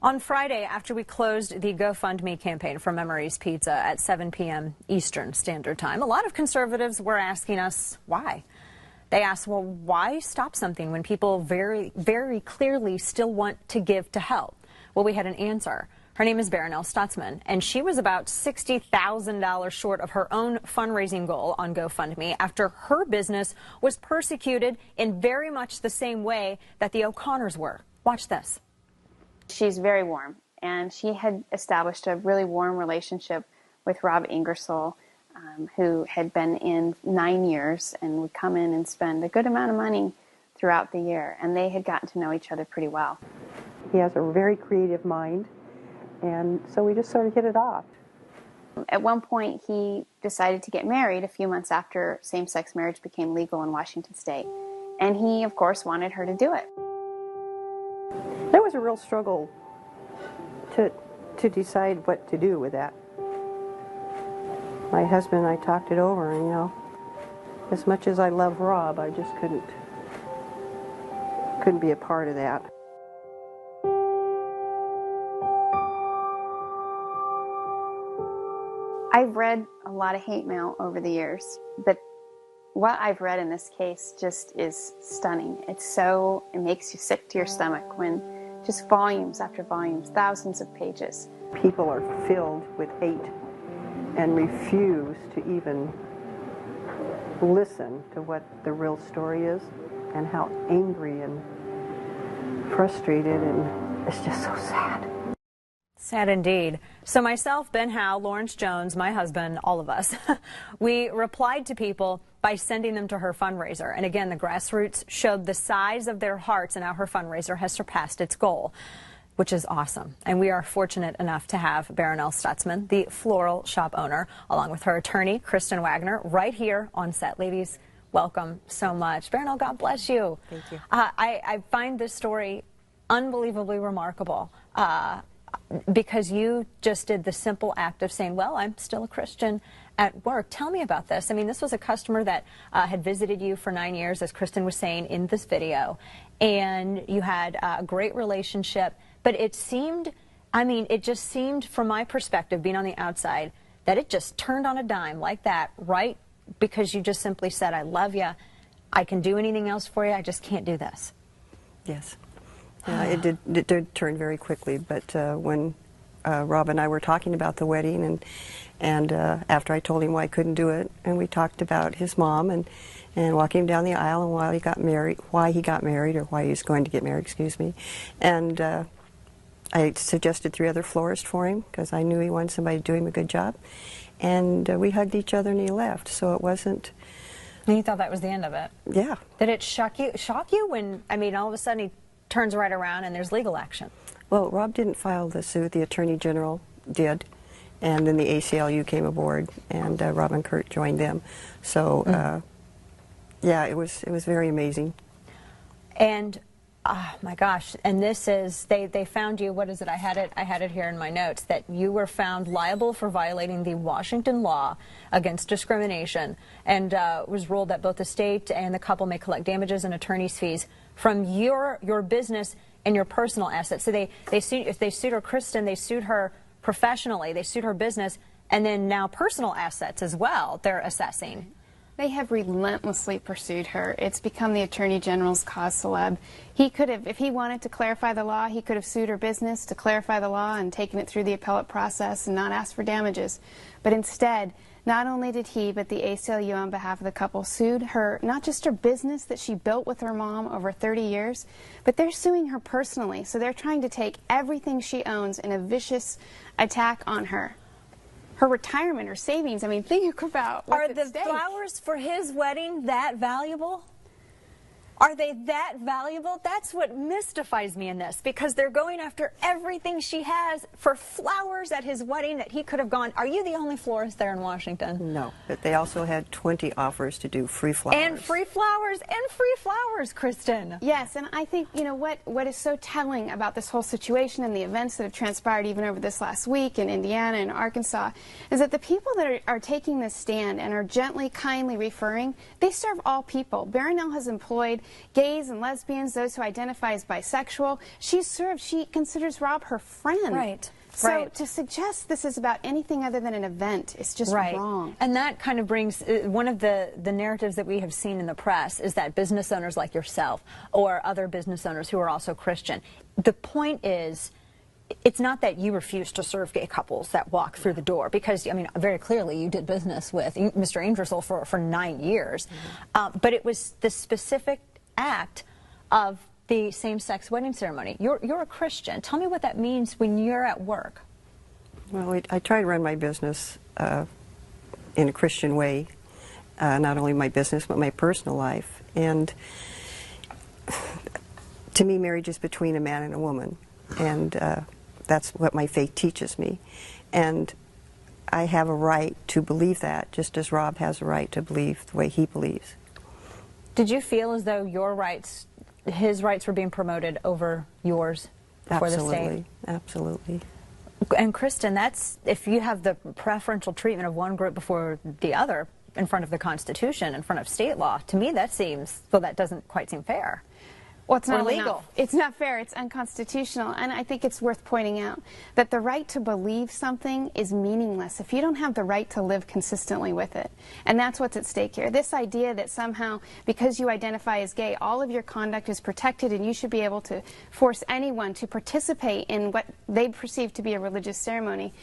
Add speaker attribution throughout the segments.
Speaker 1: On Friday, after we closed the GoFundMe campaign for Memories Pizza at 7 p.m. Eastern Standard Time, a lot of conservatives were asking us why. They asked, well, why stop something when people very, very clearly still want to give to help? Well, we had an answer. Her name is Barronelle Stutzman, and she was about $60,000 short of her own fundraising goal on GoFundMe after her business was persecuted in very much the same way that the O'Connors were. Watch this.
Speaker 2: She's very warm, and she had established a really warm relationship with Rob Ingersoll, who had been in 9 years and would come in and spend a good amount of money throughout the year, and they had gotten to know each other pretty well.
Speaker 3: He has a very creative mind, and so we just sort of hit it off.
Speaker 2: At one point, he decided to get married a few months after same-sex marriage became legal in Washington State, and he, of course, wanted her to do it.
Speaker 3: There was a real struggle to decide what to do with that. My husband and I talked it over, and, you know, as much as I love Rob, I just couldn't be a part of that.
Speaker 2: I've read a lot of hate mail over the years, but what I've read in this case just is stunning. It makes you sick to your stomach when just volumes after volumes, thousands of pages.
Speaker 3: People are filled with hate and refuse to even listen to what the real story is and how angry and frustrated, and it's just so sad.
Speaker 1: Sad indeed. So myself, Ben Howe, Lawrence Jones, my husband, all of us, we replied to people by sending them to her fundraiser. And again, the grassroots showed the size of their hearts and how her fundraiser has surpassed its goal, which is awesome. And we are fortunate enough to have Barronelle Stutzman, the floral shop owner, along with her attorney, Kristen Waggoner, right here on set. Ladies, welcome so much. Barronelle, God bless you.
Speaker 4: Thank you.
Speaker 1: I find this story unbelievably remarkable. Because you just did the simple act of saying, well, I'm still a Christian at work. Tell me about this. I mean, this was a customer that had visited you for 9 years, as Kristen was saying in this video, and you had a great relationship. But it seemed, I mean, it just seemed, from my perspective, being on the outside, that it just turned on a dime like that, right? Because you just simply said, I love you. I can do anything else for you. I just can't do this.
Speaker 4: Yes. It did turn very quickly, but when Rob and I were talking about the wedding, and after I told him why I couldn't do it, and we talked about his mom and walking him down the aisle and why he got married, or why he's going to get married, excuse me, and I suggested 3 other florists for him because I knew he wanted somebody to do him a good job, and we hugged each other and he left. So it wasn't.
Speaker 1: And you thought that was the end of it?
Speaker 4: Yeah.
Speaker 1: Did it shock you when, I mean, all of a sudden he turns right around and there's legal action?
Speaker 4: Well, Rob didn't file the suit. The Attorney General did, and then the ACLU came aboard, and Rob and Kurt joined them. So, yeah, it was very amazing.
Speaker 1: And oh my gosh! And this is they found you. What is it? I had it here in my notes that you were found liable for violating the Washington law against discrimination, and was ruled that both the state and the couple may collect damages and attorney's fees from your business and your personal assets. So they sued her, Kristen. They sued her professionally. They sued her business, and then now personal assets as well. They're assessing.
Speaker 5: They have relentlessly pursued her. It's become the Attorney General's cause célèbre. He could have, if he wanted to clarify the law, he could have sued her business to clarify the law and taken it through the appellate process and not asked for damages. But instead, not only did he, but the ACLU on behalf of the couple sued her, not just her business that she built with her mom over 30 years, but they're suing her personally. So they're trying to take everything she owns in a vicious attack on her. Her retirement, her savings, I mean, think about what's at stake.
Speaker 1: Are the flowers for his wedding that valuable? Are they that valuable? That's what mystifies me in this, because they're going after everything she has for flowers at his wedding that he could have gone. Are you the only florist there in Washington?
Speaker 4: No, but they also had 20 offers to do free flowers.
Speaker 1: And free flowers, Kristen.
Speaker 5: Yes, and I think, you know, what is so telling about this whole situation and the events that have transpired even over this last week in Indiana and Arkansas is that the people that are taking this stand and are gently, kindly referring, they serve all people. Barronelle has employed gays and lesbians, those who identify as bisexual. She considers Rob her friend.
Speaker 1: Right.
Speaker 5: So to suggest this is about anything other than an event is just wrong.
Speaker 1: And that kind of brings one of the narratives that we have seen in the press is that business owners like yourself or other business owners who are also Christian, the point is, it's not that you refuse to serve gay couples that walk through the door, because, I mean, very clearly you did business with Mr. Ingersoll for 9 years, but it was the specific act of the same-sex wedding ceremony. You're a Christian. Tell me what that means when you're at work.
Speaker 4: Well, I try to run my business in a Christian way, not only my business but my personal life. And to me, marriage is between a man and a woman, and that's what my faith teaches me. And I have a right to believe that, just as Rob has a right to believe the way he believes.
Speaker 1: Did you feel as though your rights, his rights, were being promoted over yours before the state?
Speaker 4: Absolutely.
Speaker 1: And Kristen, that's, if you have the preferential treatment of one group before the other in front of the Constitution, in front of state law, to me that seems, well, that doesn't quite seem fair.
Speaker 5: Well, it's not
Speaker 1: legal.
Speaker 5: It's not fair. It's unconstitutional. And I think it's worth pointing out that the right to believe something is meaningless if you don't have the right to live consistently with it. And that's what's at stake here. This idea that somehow, because you identify as gay, all of your conduct is protected and you should be able to force anyone to participate in what they perceive to be a religious ceremony.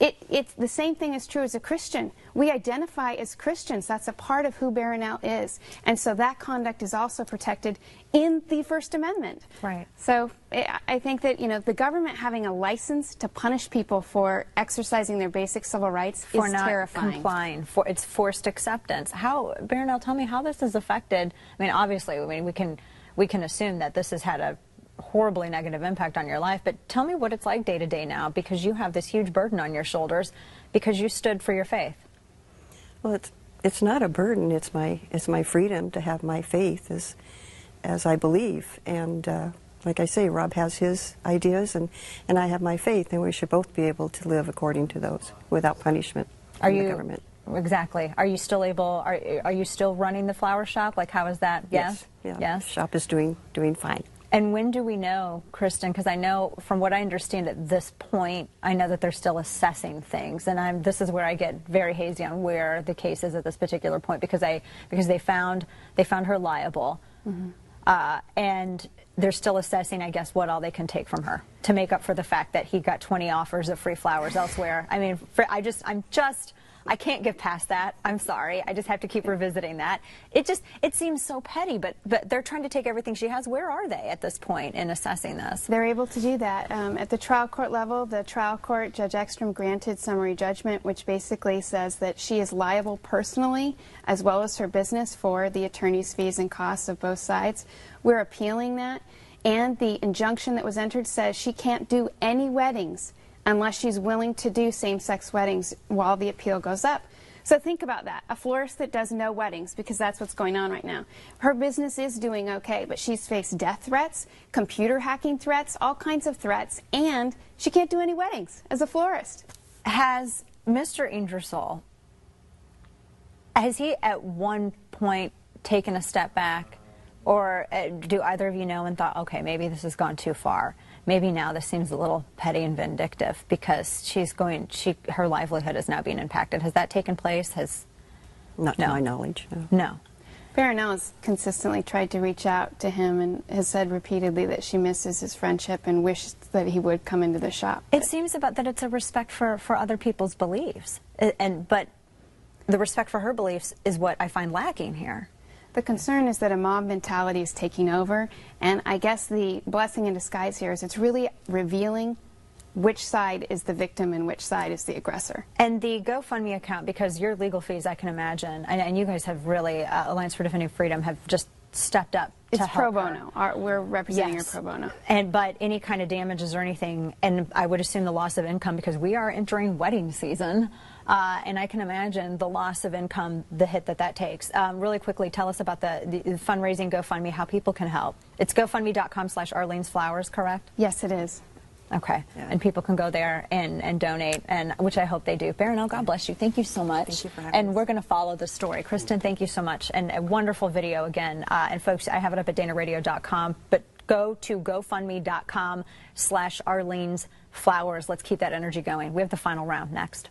Speaker 5: It's the same thing is true as a Christian. We identify as Christians. That's a part of who Barronelle is. And so that conduct is also protected in the First Amendment.
Speaker 1: Right.
Speaker 5: So I think that, you know, the government having a license to punish people for exercising their basic civil rights is terrifying.
Speaker 1: Complying. It's forced acceptance. How, Barronelle, tell me how this has affected, I mean, obviously, I mean, we can assume that this has had a horribly negative impact on your life, but tell me what it's like day to day now, because you have this huge burden on your shoulders because you stood for your faith.
Speaker 4: Well, it's not a burden. It's my freedom to have my faith as I believe. And like I say, Rob has his ideas, and I have my faith, and we should both be able to live according to those without punishment from the government.
Speaker 1: Exactly. Are you still able? Are you still running the flower shop? Like, how is that? Yes.
Speaker 4: Yeah.
Speaker 1: Yes.
Speaker 4: The shop is doing fine.
Speaker 1: And when do we know, Kristen, because I know from what I understand at this point, I know that they're still assessing things, and this is where I get very hazy on where the case is at this particular point, because they found her liable, and they're still assessing, I guess, what all they can take from her to make up for the fact that he got 20 offers of free flowers elsewhere. I mean, I can't get past that. I'm sorry. I just have to keep revisiting that. It seems so petty, but they're trying to take everything she has. Where are they at this point in assessing this?
Speaker 5: They're able to do that. At the trial court level, the trial court, Judge Ekstrom granted summary judgment, which basically says that she is liable personally, as well as her business, for the attorney's fees and costs of both sides. We're appealing that. And the injunction that was entered says she can't do any weddings unless she's willing to do same-sex weddings while the appeal goes up. So think about that. A florist that does no weddings, because that's what's going on right now. Her business is doing okay, but she's faced death threats, computer hacking threats, all kinds of threats, and she can't do any weddings as a florist.
Speaker 1: Has Mr. Ingersoll, has he at one point taken a step back, or do either of you know and thought, okay, maybe this has gone too far? Maybe now this seems a little petty and vindictive because her livelihood is now being impacted. Has that taken place?
Speaker 4: Not to my knowledge, no.
Speaker 1: No.
Speaker 5: Barronelle has consistently tried to reach out to him and has said repeatedly that she misses his friendship and wishes that he would come into the shop.
Speaker 1: It seems that it's a respect for other people's beliefs, but the respect for her beliefs is what I find lacking here.
Speaker 5: The concern is that a mob mentality is taking over, and I guess the blessing in disguise here is it's really revealing which side is the victim and which side is the aggressor.
Speaker 1: And the GoFundMe account, because your legal fees, I can imagine, and you guys have really, Alliance for Defending Freedom, have just stepped up to help
Speaker 5: pro bono. We're representing her pro bono.
Speaker 1: But any kind of damages or anything, and I would assume the loss of income, because we are entering wedding season, and I can imagine the loss of income, the hit that takes. Really quickly, tell us about the fundraising GoFundMe, how people can help. It's gofundme.com/Arlene'sFlowers, correct?
Speaker 5: Yes, it is.
Speaker 1: Okay,
Speaker 4: Yeah.
Speaker 1: and people can go there and donate, and which I hope they do. Barronelle, God bless you. Thank you so much.
Speaker 4: Thank you for having
Speaker 1: And
Speaker 4: us.
Speaker 1: we're going to follow the story. Kristen, thank you so much. And a wonderful video again. And folks, I have it up at danaradio.com, but go to gofundme.com/Arlene's Flowers. Let's keep that energy going. We have the final round next.